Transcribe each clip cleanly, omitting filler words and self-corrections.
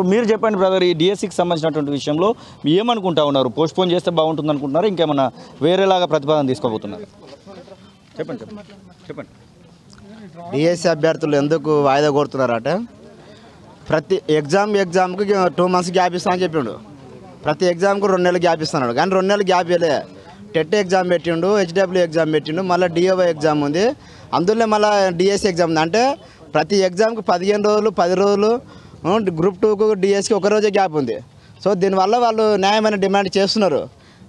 ఉన్నారు. మీరు చెప్పండి బ్రదర్, ఈ డిఎస్సికి సంబంధించినటువంటి విషయంలో ఏమనుకుంటా ఉన్నారు? పోస్ట్పోన్ చేస్తే బాగుంటుంది అనుకుంటున్నారు, ఇంకేమన్నా వేరేలాగా ప్రతిపాదన తీసుకోబోతున్నారు? చెప్పండి చెప్పండి. డిఎస్సి అభ్యర్థులు ఎందుకు వాయిదా కోరుతున్నారంటే ప్రతి ఎగ్జామ్కి 2 months గ్యాప్ ఇస్తా అని చెప్పిండు. ప్రతి ఎగ్జామ్కు 2 నెలలు గ్యాప్ ఇస్తున్నాడు, కానీ 2 నెలలు గ్యాప్ ఇవ్వలే. టెట్ ఎగ్జామ్ పెట్టిండు, హెచ్డబ్ల్యూ ఎగ్జామ్ పెట్టిండు, మళ్ళీ డిఓ ఎగ్జామ్ ఉంది, అందులో మళ్ళీ డిఎస్సి ఎగ్జామ్ ఉంది. అంటే ప్రతి ఎగ్జామ్కి 15 రోజులు 10 రోజులు, గ్రూప్ 2కు డిఎస్సికి ఒక రోజే గ్యాప్ ఉంది. సో దీనివల్ల వాళ్ళు న్యాయమైన డిమాండ్ చేస్తున్నారు,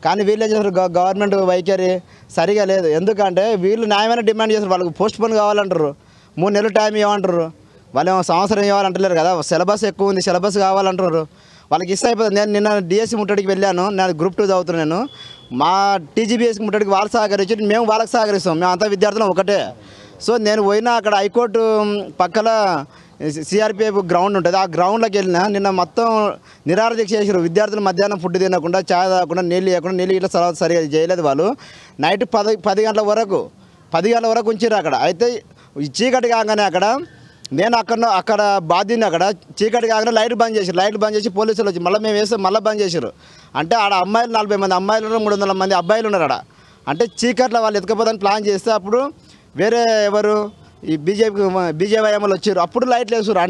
కానీ వీళ్ళు ఏం చేస్తారు, గవర్నమెంట్ వైఖరి సరిగా లేదు. ఎందుకంటే వీళ్ళు న్యాయమైన డిమాండ్ చేస్తారు, వాళ్ళకి పోస్ట్పోన్ కావాలంటారు, 3 నెలలు టైం ఇవ్వమంటారు, వాళ్ళు సంవత్సరం ఇవ్వాలంటలేరు కదా, సిలబస్ ఎక్కువ ఉంది, సిలబస్ కావాలంటారు, వాళ్ళకి ఇస్తే అయిపోతుంది. నేను నిన్న డిఎస్సి ముట్టడికి వెళ్ళాను, నేను గ్రూప్ 2 చదువుతున్నాను. నేను మా టీజీబీఎస్కి ముట్టడికి వాళ్ళు సహకరించి మేము వాళ్ళకి సహకరిస్తాం, మేము అంతా విద్యార్థులం ఒకటే. సో నేను పోయినా అక్కడ హైకోర్టు పక్కల సిఆర్పిఎఫ్ గ్రౌండ్ ఉంటుంది, ఆ గ్రౌండ్లోకి వెళ్ళినా నిన్న మొత్తం నిరాహార దీక్ష చేసారు. విద్యార్థులు మధ్యాహ్నం ఫుడ్ తినకుండా, ఛాయ్ తాగకుండా, నీళ్ళు ఇవ్వకుండా, నీళ్ళు ఇట్లా సరిగా చేయలేదు వాళ్ళు. నైట్ 10 గంటల వరకు ఉంచారు అక్కడ. అయితే చీకటి కాగానే అక్కడ నేను అక్కడ బాధ్యని అక్కడ చీకటి కాగానే లైట్ బంద్ చేసి పోలీసులు వచ్చి మళ్ళీ మేము వేస్తే మళ్ళీ బంద్ చేశారు. అంటే ఆడ అమ్మాయిలు 40 మంది అమ్మాయిలు ఉన్నారు, 300 మంది అబ్బాయిలు ఉన్నారు ఆడ. అంటే చీకట్లో వాళ్ళు ఎత్తుకపోదని ప్లాన్ చేస్తే అప్పుడు వేరే ఎవరు ఈ బీజేవైఎంలు వచ్చారు, అప్పుడు లైట్లు వేసారు.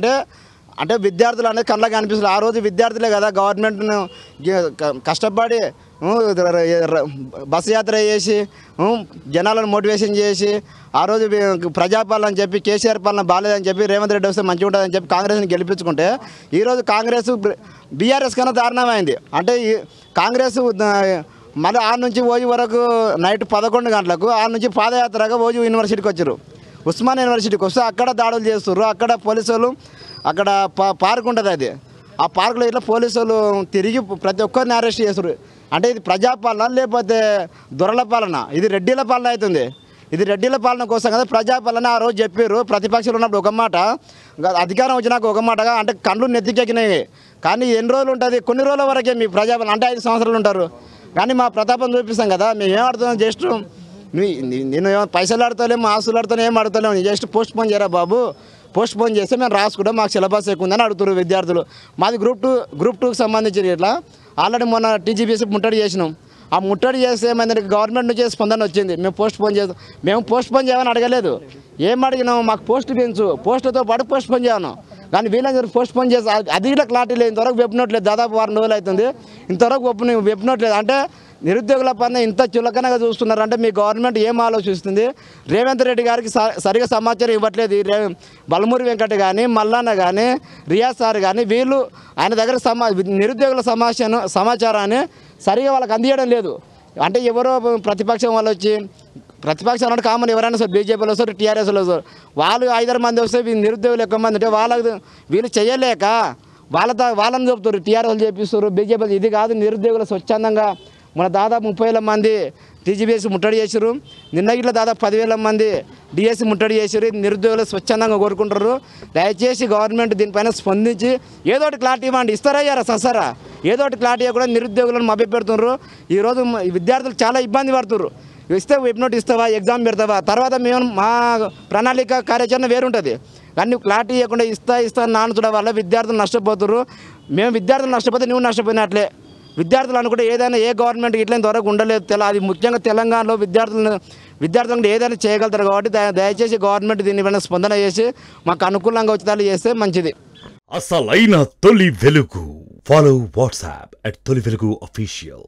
అంటే విద్యార్థులు అనేది కళ్ళకి అనిపిస్తుంది. ఆ రోజు విద్యార్థులే కదా గవర్నమెంట్ను కష్టపడి బస్సు యాత్ర చేసి జనాలను మోటివేషన్ చేసి ఆ రోజు ప్రజాపాలన అని చెప్పి కేసీఆర్ పాలన బాగాలేదని చెప్పి రేవంత్ రెడ్డి వస్తే మంచిగా ఉంటుందని చెప్పి కాంగ్రెస్ని గెలిపించుకుంటే ఈరోజు కాంగ్రెస్ బీఆర్ఎస్ కన్నా దారుణమైంది. అంటే ఈ కాంగ్రెస్ మళ్ళీ ఆ నుంచి ఓజు వరకు నైట్ 11 గంటలకు ఆ నుంచి పాదయాత్రగా ఓజు యూనివర్సిటీకి వచ్చారు. ఉస్మాన్ యూనివర్సిటీకి వస్తే అక్కడ దాడులు చేస్తున్నారు. అక్కడ పోలీసు వాళ్ళు అక్కడ పార్క్ ఉంటుంది, అది ఆ పార్కులో ఇట్లా పోలీసు వాళ్ళు తిరిగి ప్రతి ఒక్కరిని అరెస్ట్ చేస్తారు. అంటే ఇది ప్రజాపాలన లేకపోతే దొరల పాలన? ఇది రెడ్డిల పాలన అవుతుంది. ఇది రెడ్డిల పాలన కోసం కదా ప్రజాపాలన ఆ రోజు చెప్పారు. ప్రతిపక్షాలు ఉన్నప్పుడు ఒక మాట, అధికారం వచ్చినాక ఒక మాటగా, అంటే కళ్ళు నెత్తికెక్కినాయి. కానీ ఎన్ని రోజులు ఉంటుంది? కొన్ని రోజుల వరకే మీ ప్రజాపాలన, అంటే 5 సంవత్సరాలు ఉంటారు. కానీ మా ప్రతాపం చూపిస్తాం కదా, మేము ఏం ఆడుతున్నాం, జస్ట్ నేను పైసలు ఆడుతలేము, ఆస్తులు ఆడుతాను, ఏం ఆడుతలేము, జస్ట్ పోస్ట్ పోన్ చేయరా బాబు, పోస్ట్ పోన్ చేస్తే మేము రాసుకుంటాం, మాకు సిలబస్ ఎక్కువ ఉందని అడుగుతారు విద్యార్థులు. మాది గ్రూప్ 2కి సంబంధించి ఇట్లా ఆల్రెడీ మొన్న టీజీపీఎస్సీ ముట్టడి చేసినాం. ఆ ముట్టడి చేస్తే ఏమైందంటే గవర్నమెంట్ నుంచి స్పందన వచ్చింది, మేము పోస్ట్ పోన్ చేస్తాం. మేము పోస్ట్ పోన్ చేయమని అడగలేదు, ఏం అడిగినాము, మాకు పోస్ట్ పెంచు, పోస్టుతో పాటు పోస్ట్ పోన్ చేయను. కానీ వీళ్ళందరూ పోస్ట్ పోన్ చేసి అది ఇట్లా క్లారిటీ లేదు, ఇంతవరకు వెప్పినట్లేదు. దాదాపు 4 రోజులు అవుతుంది, ఇంతవరకు వెప్పినట్లేదు. అంటే నిరుద్యోగుల పైన ఇంత చులకనగా చూస్తున్నారు. అంటే మీ గవర్నమెంట్ ఏం ఆలోచిస్తుంది? రేవంత్ రెడ్డి గారికి సరిగా సమాచారం ఇవ్వట్లేదు. బలమూరి వెంకట కానీ, మల్లన్న కానీ, రియాజ్ సార్ కానీ, వీళ్ళు ఆయన దగ్గర నిరుద్యోగుల సమాచారాన్ని సరిగా వాళ్ళకి అందించడం లేదు. అంటే ఎవరో ప్రతిపక్షం వాళ్ళు వచ్చి, ప్రతిపక్షం అంటే కామన్ ఎవరైనా సార్, బీజేపీలో వస్తారు, టీఆర్ఎస్లో వస్తారు, వాళ్ళు 5-6 మంది వస్తే నిరుద్యోగులు ఎక్కువ మంది అంటే వాళ్ళకి వీళ్ళు చేయలేక వాళ్ళని చెప్తారు, టీఆర్ఎస్లు చేపిస్తారు, బీజేపీ. ఇది కాదు, నిరుద్యోగులు స్వచ్ఛందంగా మన దాదాపు 30,000 మంది టీజీబీఎస్సీ ముట్టడి చేశారు. నిన్న ఇట్లా దాదాపు 10,000 మంది డిఎస్సి ముట్టడి చేశారు. నిరుద్యోగులు స్వచ్ఛందంగా కోరుకుంటారు. దయచేసి గవర్నమెంట్ దీనిపైన స్పందించి ఏదో ఒకటి క్లారిటీ ఇవ్వండి. ఇస్తారా ససారా? ఏదో ఒకటి క్లారిటీ కూడా నిరుద్యోగులను మభ్యపెడుతున్నారు. ఈరోజు విద్యార్థులు చాలా ఇబ్బంది పడుతున్నారు. ఇస్తే వెబ్ నోట్ ఇస్తావా, ఎగ్జామ్ పెడతావా, తర్వాత మేము మా ప్రణాళిక కార్యాచరణ వేరుంటుంది. కానీ నువ్వు క్లారిటీ ఇవ్వకుండా ఇస్తా నానుచడం వల్ల విద్యార్థులు నష్టపోతున్నారు. మేము విద్యార్థులు నష్టపోతే నువ్వు నష్టపోయినట్లే. విద్యార్థులు అనుకుంటే ఏదైనా ఏ గవర్నమెంట్ ఇట్లా ఇంతవరకు ఉండలేదు. అది ముఖ్యంగా తెలంగాణలో విద్యార్థులకు ఏదైనా చేయగలుగుతారు. కాబట్టి దయచేసి గవర్నమెంట్ దీనిపైన స్పందన చేసి మాకు అనుకూలంగా ఉచితాలు చేస్తే మంచిది. అసలైన తొలి వెలుగు. ఫాలో వాట్సాప్ @తొలి వెలుగు official.